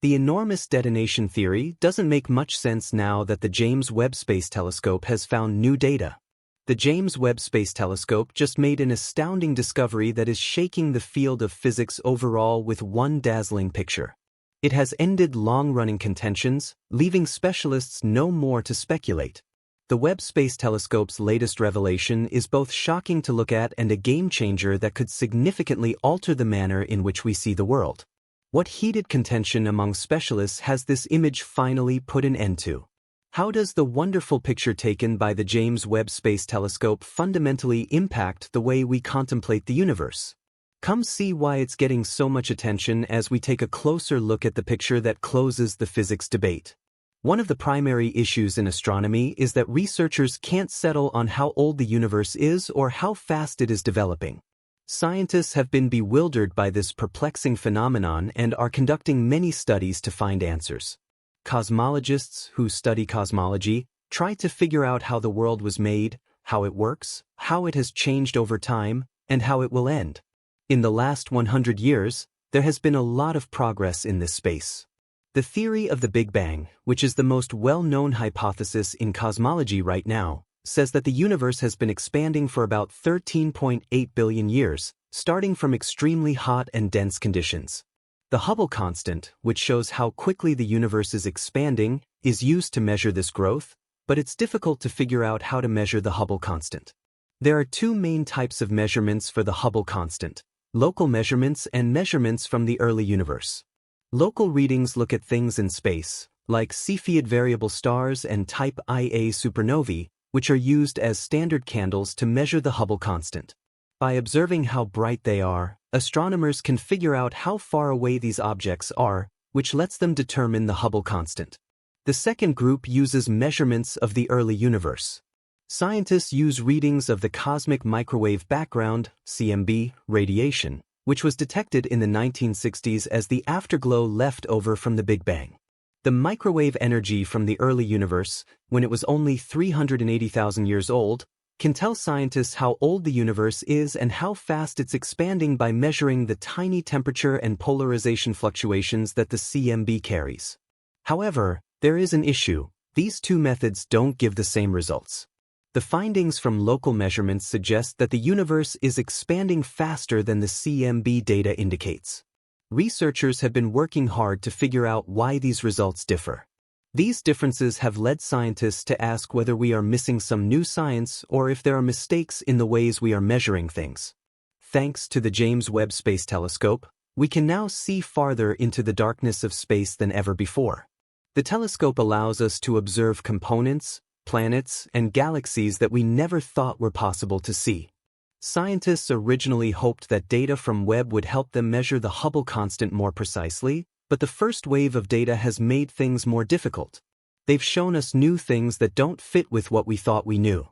The enormous detonation theory doesn't make much sense now that the James Webb Space Telescope has found new data. The James Webb Space Telescope just made an astounding discovery that is shaking the field of physics overall with one dazzling picture. It has ended long-running contentions, leaving specialists no more to speculate. The Webb Space Telescope's latest revelation is both shocking to look at and a game-changer that could significantly alter the manner in which we see the world. What heated contention among specialists has this image finally put an end to? How does the wonderful picture taken by the James Webb Space Telescope fundamentally impact the way we contemplate the universe? Come see why it's getting so much attention as we take a closer look at the picture that closes the physics debate. One of the primary issues in astronomy is that researchers can't settle on how old the universe is or how fast it is developing. Scientists have been bewildered by this perplexing phenomenon and are conducting many studies to find answers. Cosmologists who study cosmology try to figure out how the world was made, how it works, how it has changed over time, and how it will end. In the last 100 years, there has been a lot of progress in this space. The theory of the Big Bang, which is the most well-known hypothesis in cosmology right now, says that the universe has been expanding for about 13.8 billion years, starting from extremely hot and dense conditions. The Hubble constant, which shows how quickly the universe is expanding, is used to measure this growth, but it's difficult to figure out how to measure the Hubble constant. There are two main types of measurements for the Hubble constant: local measurements and measurements from the early universe. Local readings look at things in space, like Cepheid variable stars and type Ia supernovae, which are used as standard candles to measure the Hubble constant. By observing how bright they are, astronomers can figure out how far away these objects are, which lets them determine the Hubble constant. The second group uses measurements of the early universe. Scientists use readings of the cosmic microwave background (CMB) radiation, which was detected in the 1960s as the afterglow left over from the Big Bang. The microwave energy from the early universe, when it was only 380,000 years old, can tell scientists how old the universe is and how fast it's expanding by measuring the tiny temperature and polarization fluctuations that the CMB carries. However, there is an issue: these two methods don't give the same results. The findings from local measurements suggest that the universe is expanding faster than the CMB data indicates. Researchers have been working hard to figure out why these results differ. These differences have led scientists to ask whether we are missing some new science or if there are mistakes in the ways we are measuring things. Thanks to the James Webb Space Telescope, we can now see farther into the darkness of space than ever before. The telescope allows us to observe components, planets, and galaxies that we never thought were possible to see. Scientists originally hoped that data from Webb would help them measure the Hubble constant more precisely, but the first wave of data has made things more difficult. They've shown us new things that don't fit with what we thought we knew.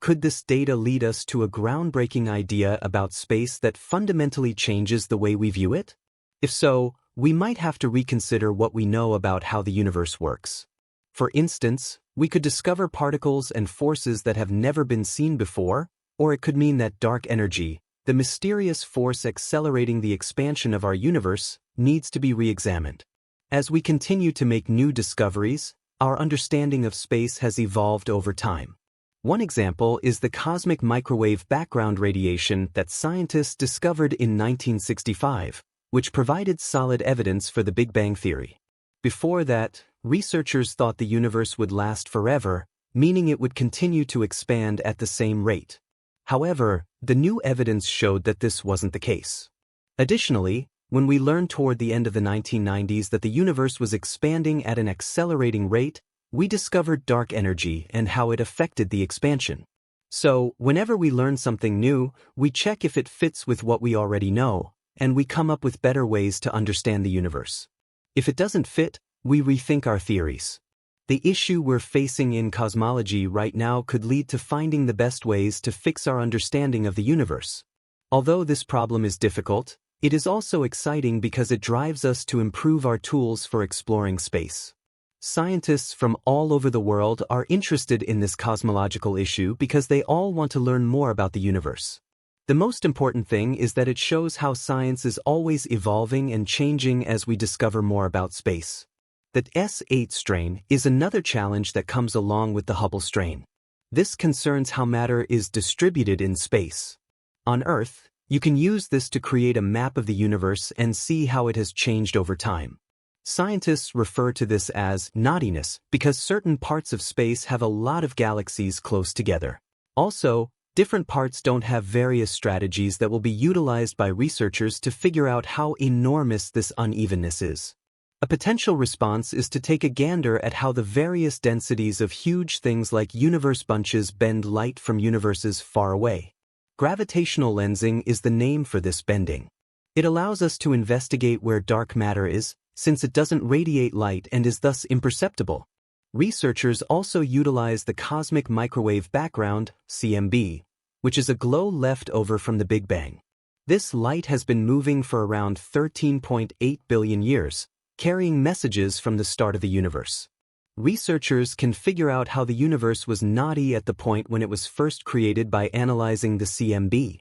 Could this data lead us to a groundbreaking idea about space that fundamentally changes the way we view it? If so, we might have to reconsider what we know about how the universe works. For instance, we could discover particles and forces that have never been seen before, or it could mean that dark energy, the mysterious force accelerating the expansion of our universe, needs to be re-examined. As we continue to make new discoveries, our understanding of space has evolved over time. One example is the cosmic microwave background radiation that scientists discovered in 1965, which provided solid evidence for the Big Bang theory. Before that, researchers thought the universe would last forever, meaning it would continue to expand at the same rate. However, the new evidence showed that this wasn't the case. Additionally, when we learned toward the end of the 1990s that the universe was expanding at an accelerating rate, we discovered dark energy and how it affected the expansion. So, whenever we learn something new, we check if it fits with what we already know, and we come up with better ways to understand the universe. If it doesn't fit, we rethink our theories. The issue we're facing in cosmology right now could lead to finding the best ways to fix our understanding of the universe. Although this problem is difficult, it is also exciting because it drives us to improve our tools for exploring space. Scientists from all over the world are interested in this cosmological issue because they all want to learn more about the universe. The most important thing is that it shows how science is always evolving and changing as we discover more about space. The S8 strain is another challenge that comes along with the Hubble strain. This concerns how matter is distributed in space. On Earth, you can use this to create a map of the universe and see how it has changed over time. Scientists refer to this as naughtiness because certain parts of space have a lot of galaxies close together. Also, different parts don't have various strategies that will be utilized by researchers to figure out how enormous this unevenness is. A potential response is to take a gander at how the various densities of huge things like universe bunches bend light from universes far away. Gravitational lensing is the name for this bending. It allows us to investigate where dark matter is, since it doesn't radiate light and is thus imperceptible. Researchers also utilize the cosmic microwave background, CMB, which is a glow left over from the Big Bang. This light has been moving for around 13.8 billion years, carrying messages from the start of the universe. Researchers can figure out how the universe was naughty at the point when it was first created by analyzing the CMB.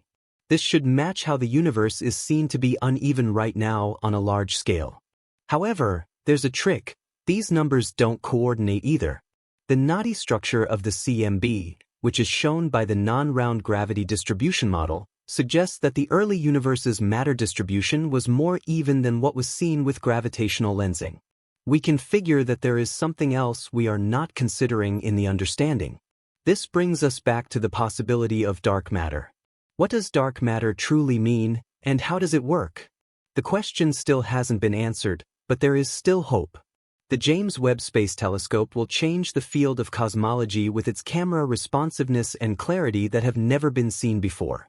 This should match how the universe is seen to be uneven right now on a large scale. However, there's a trick. These numbers don't coordinate either. The naughty structure of the CMB, which is shown by the non-round gravity distribution model, suggests that the early universe's matter distribution was more even than what was seen with gravitational lensing. We can figure that there is something else we are not considering in the understanding. This brings us back to the possibility of dark matter. What does dark matter truly mean, and how does it work? The question still hasn't been answered, but there is still hope. The James Webb Space Telescope will change the field of cosmology with its camera responsiveness and clarity that have never been seen before.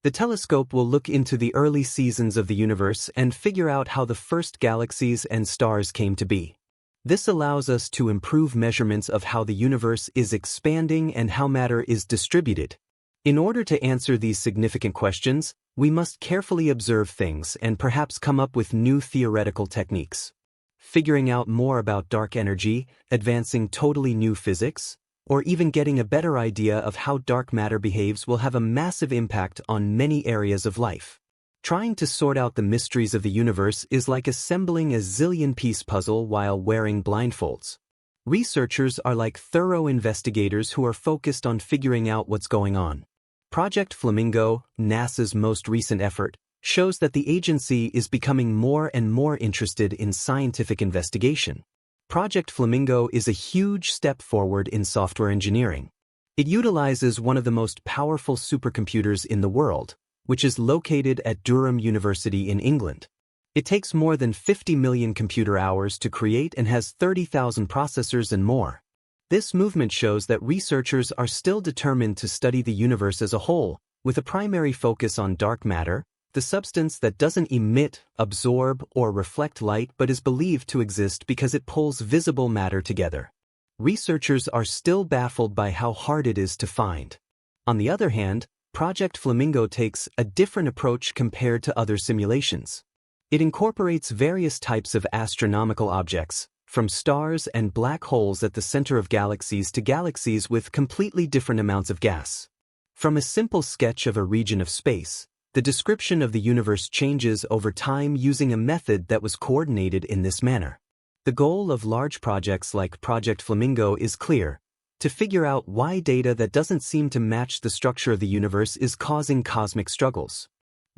The telescope will look into the early seasons of the universe and figure out how the first galaxies and stars came to be. This allows us to improve measurements of how the universe is expanding and how matter is distributed. In order to answer these significant questions, we must carefully observe things and perhaps come up with new theoretical techniques. Figuring out more about dark energy, advancing totally new physics, or even getting a better idea of how dark matter behaves will have a massive impact on many areas of life. Trying to sort out the mysteries of the universe is like assembling a zillion-piece puzzle while wearing blindfolds. Researchers are like thorough investigators who are focused on figuring out what's going on. Project Flamingo, NASA's most recent effort, shows that the agency is becoming more and more interested in scientific investigation. Project Flamingo is a huge step forward in software engineering. It utilizes one of the most powerful supercomputers in the world, which is located at Durham University in England. It takes more than 50 million computer hours to create and has 30,000 processors and more. This movement shows that researchers are still determined to study the universe as a whole, with a primary focus on dark matter, the substance that doesn't emit, absorb, or reflect light but is believed to exist because it pulls visible matter together. Researchers are still baffled by how hard it is to find. On the other hand, Project Flamingo takes a different approach compared to other simulations. It incorporates various types of astronomical objects, from stars and black holes at the center of galaxies to galaxies with completely different amounts of gas. From a simple sketch of a region of space, the description of the universe changes over time using a method that was coordinated in this manner. The goal of large projects like Project Flamingo is clear: to figure out why data that doesn't seem to match the structure of the universe is causing cosmic struggles.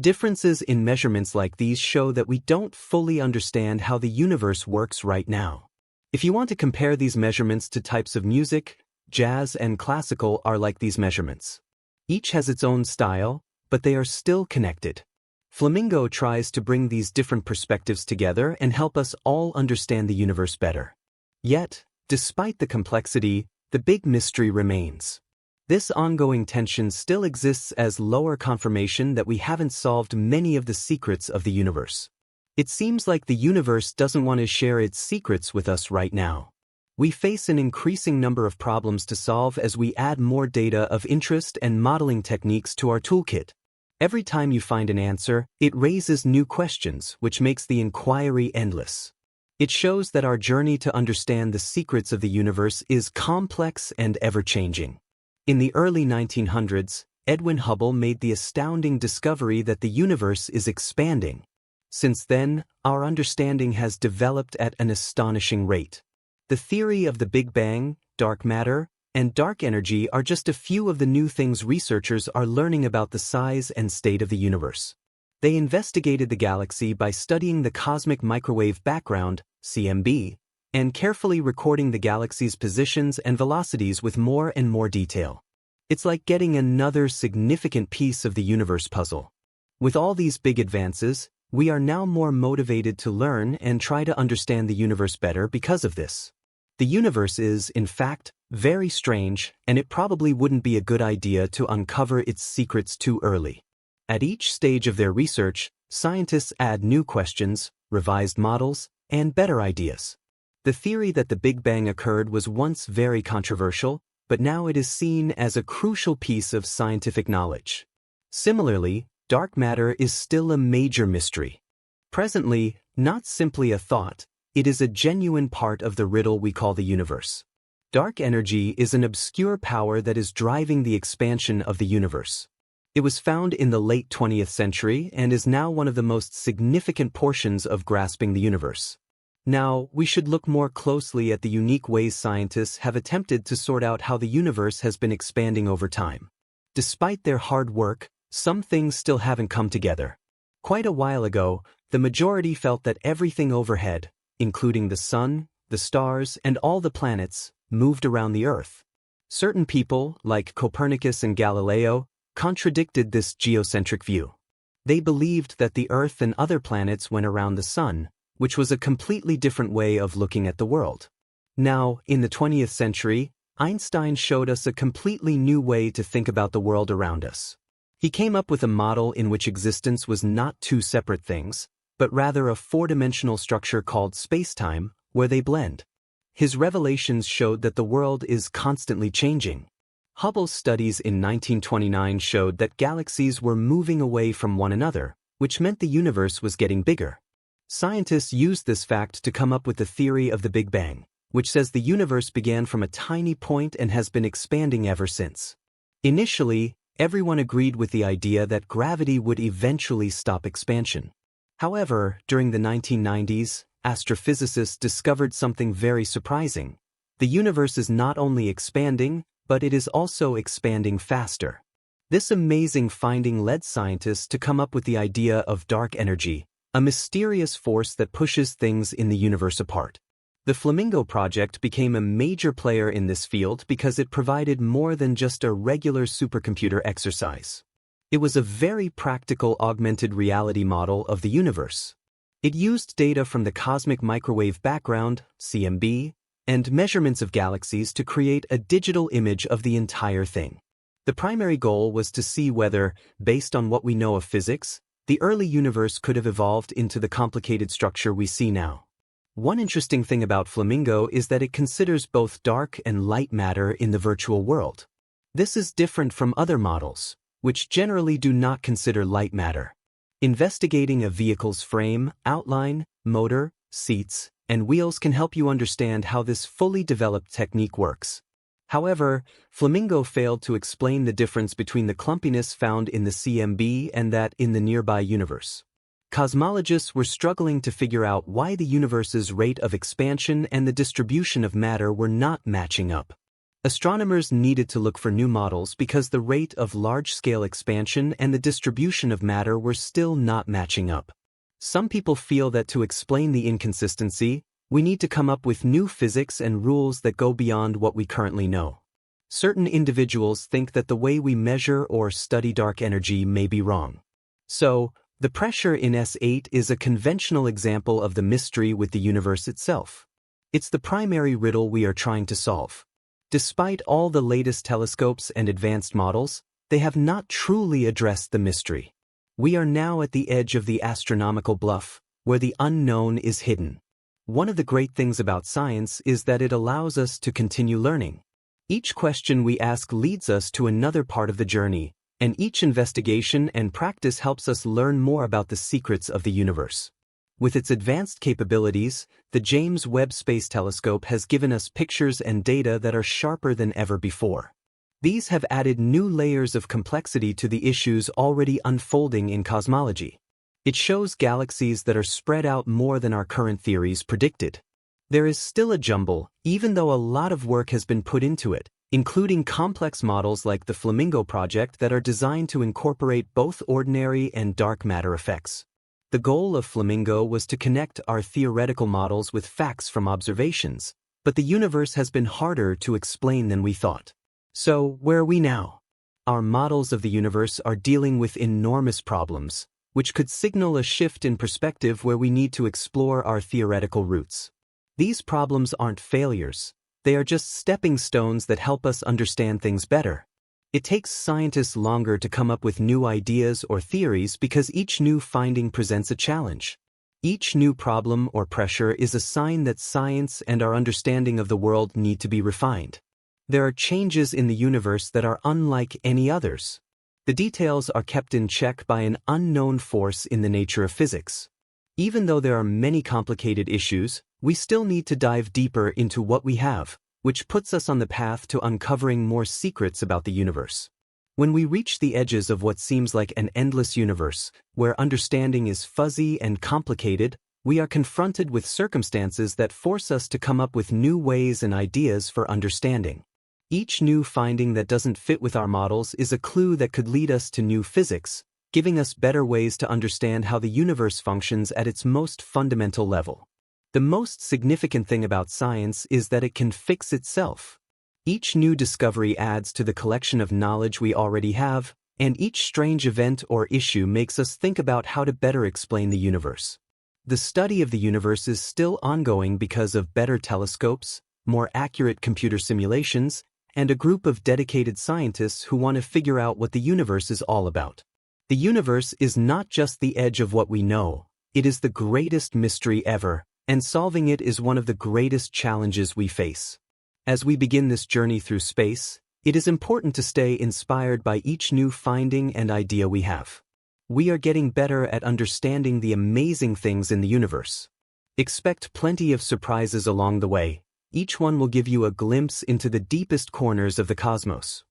Differences in measurements like these show that we don't fully understand how the universe works right now. If you want to compare these measurements to types of music, jazz and classical are like these measurements. Each has its own style, but they are still connected. Flamingo tries to bring these different perspectives together and help us all understand the universe better. Yet, despite the complexity, the big mystery remains. This ongoing tension still exists as lower confirmation that we haven't solved many of the secrets of the universe. It seems like the universe doesn't want to share its secrets with us right now. We face an increasing number of problems to solve as we add more data of interest and modeling techniques to our toolkit. Every time you find an answer, it raises new questions, which makes the inquiry endless. It shows that our journey to understand the secrets of the universe is complex and ever-changing. In the early 1900s, Edwin Hubble made the astounding discovery that the universe is expanding. Since then, our understanding has developed at an astonishing rate. The theory of the Big Bang, dark matter, and dark energy are just a few of the new things researchers are learning about the size and state of the universe. They investigated the galaxy by studying the cosmic microwave background, CMB, and carefully recording the galaxy's positions and velocities with more and more detail. It's like getting another significant piece of the universe puzzle. With all these big advances, we are now more motivated to learn and try to understand the universe better because of this. The universe is, in fact, very strange, and it probably wouldn't be a good idea to uncover its secrets too early. At each stage of their research, scientists add new questions, revised models, and better ideas. The theory that the Big Bang occurred was once very controversial, but now it is seen as a crucial piece of scientific knowledge. Similarly, dark matter is still a major mystery. Presently, not simply a thought, it is a genuine part of the riddle we call the universe. Dark energy is an obscure power that is driving the expansion of the universe. It was found in the late 20th century and is now one of the most significant portions of grasping the universe. Now, we should look more closely at the unique ways scientists have attempted to sort out how the universe has been expanding over time. Despite their hard work, some things still haven't come together. Quite a while ago, the majority felt that everything overhead, including the sun, the stars, and all the planets, moved around the Earth. Certain people, like Copernicus and Galileo, contradicted this geocentric view. They believed that the Earth and other planets went around the sun, which was a completely different way of looking at the world. Now, in the 20th century, Einstein showed us a completely new way to think about the world around us. He came up with a model in which existence was not two separate things, but rather a four-dimensional structure called spacetime, where they blend. His revelations showed that the world is constantly changing. Hubble's studies in 1929 showed that galaxies were moving away from one another, which meant the universe was getting bigger. Scientists used this fact to come up with the theory of the Big Bang, which says the universe began from a tiny point and has been expanding ever since. Initially, everyone agreed with the idea that gravity would eventually stop expansion. However, during the 1990s, astrophysicists discovered something very surprising. The universe is not only expanding, but it is also expanding faster. This amazing finding led scientists to come up with the idea of dark energy, a mysterious force that pushes things in the universe apart. The Flamingo project became a major player in this field because it provided more than just a regular supercomputer exercise. It was a very practical augmented reality model of the universe. It used data from the cosmic microwave background, CMB, and measurements of galaxies to create a digital image of the entire thing. The primary goal was to see whether, based on what we know of physics, the early universe could have evolved into the complicated structure we see now. One interesting thing about Flamingo is that it considers both dark and light matter in the virtual world. This is different from other models, which generally do not consider light matter. Investigating a vehicle's frame, outline, motor, seats, and wheels can help you understand how this fully developed technique works. However, Flamingo failed to explain the difference between the clumpiness found in the CMB and that in the nearby universe. Cosmologists were struggling to figure out why the universe's rate of expansion and the distribution of matter were not matching up. Astronomers needed to look for new models because the rate of large-scale expansion and the distribution of matter were still not matching up. Some people feel that to explain the inconsistency, we need to come up with new physics and rules that go beyond what we currently know. Certain individuals think that the way we measure or study dark energy may be wrong. So, the pressure in S8 is a conventional example of the mystery with the universe itself. It's the primary riddle we are trying to solve. Despite all the latest telescopes and advanced models, they have not truly addressed the mystery. We are now at the edge of the astronomical bluff, where the unknown is hidden. One of the great things about science is that it allows us to continue learning. Each question we ask leads us to another part of the journey, and each investigation and practice helps us learn more about the secrets of the universe. With its advanced capabilities, the James Webb Space Telescope has given us pictures and data that are sharper than ever before. These have added new layers of complexity to the issues already unfolding in cosmology. It shows galaxies that are spread out more than our current theories predicted. There is still a jumble, even though a lot of work has been put into it, including complex models like the Flamingo project that are designed to incorporate both ordinary and dark matter effects. The goal of Flamingo was to connect our theoretical models with facts from observations, but the universe has been harder to explain than we thought. So, where are we now? Our models of the universe are dealing with enormous problems, which could signal a shift in perspective where we need to explore our theoretical roots. These problems aren't failures. They are just stepping stones that help us understand things better. It takes scientists longer to come up with new ideas or theories because each new finding presents a challenge. Each new problem or pressure is a sign that science and our understanding of the world need to be refined. There are changes in the universe that are unlike any others. The details are kept in check by an unknown force in the nature of physics. Even though there are many complicated issues, we still need to dive deeper into what we have, which puts us on the path to uncovering more secrets about the universe. When we reach the edges of what seems like an endless universe, where understanding is fuzzy and complicated, we are confronted with circumstances that force us to come up with new ways and ideas for understanding. Each new finding that doesn't fit with our models is a clue that could lead us to new physics, giving us better ways to understand how the universe functions at its most fundamental level. The most significant thing about science is that it can fix itself. Each new discovery adds to the collection of knowledge we already have, and each strange event or issue makes us think about how to better explain the universe. The study of the universe is still ongoing because of better telescopes, more accurate computer simulations, and a group of dedicated scientists who want to figure out what the universe is all about. The universe is not just the edge of what we know, it is the greatest mystery ever, and solving it is one of the greatest challenges we face. As we begin this journey through space, it is important to stay inspired by each new finding and idea we have. We are getting better at understanding the amazing things in the universe. Expect plenty of surprises along the way. Each one will give you a glimpse into the deepest corners of the cosmos.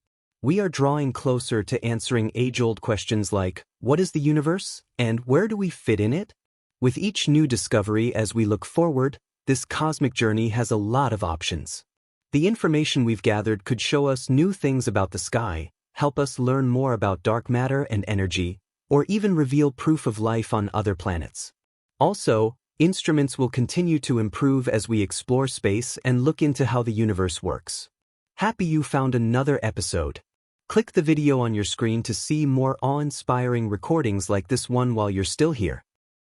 We are drawing closer to answering age-old questions like, what is the universe, and where do we fit in it? With each new discovery as we look forward, this cosmic journey has a lot of options. The information we've gathered could show us new things about the sky, help us learn more about dark matter and energy, or even reveal proof of life on other planets. Also, instruments will continue to improve as we explore space and look into how the universe works. Happy you found another episode. Click the video on your screen to see more awe-inspiring recordings like this one while you're still here.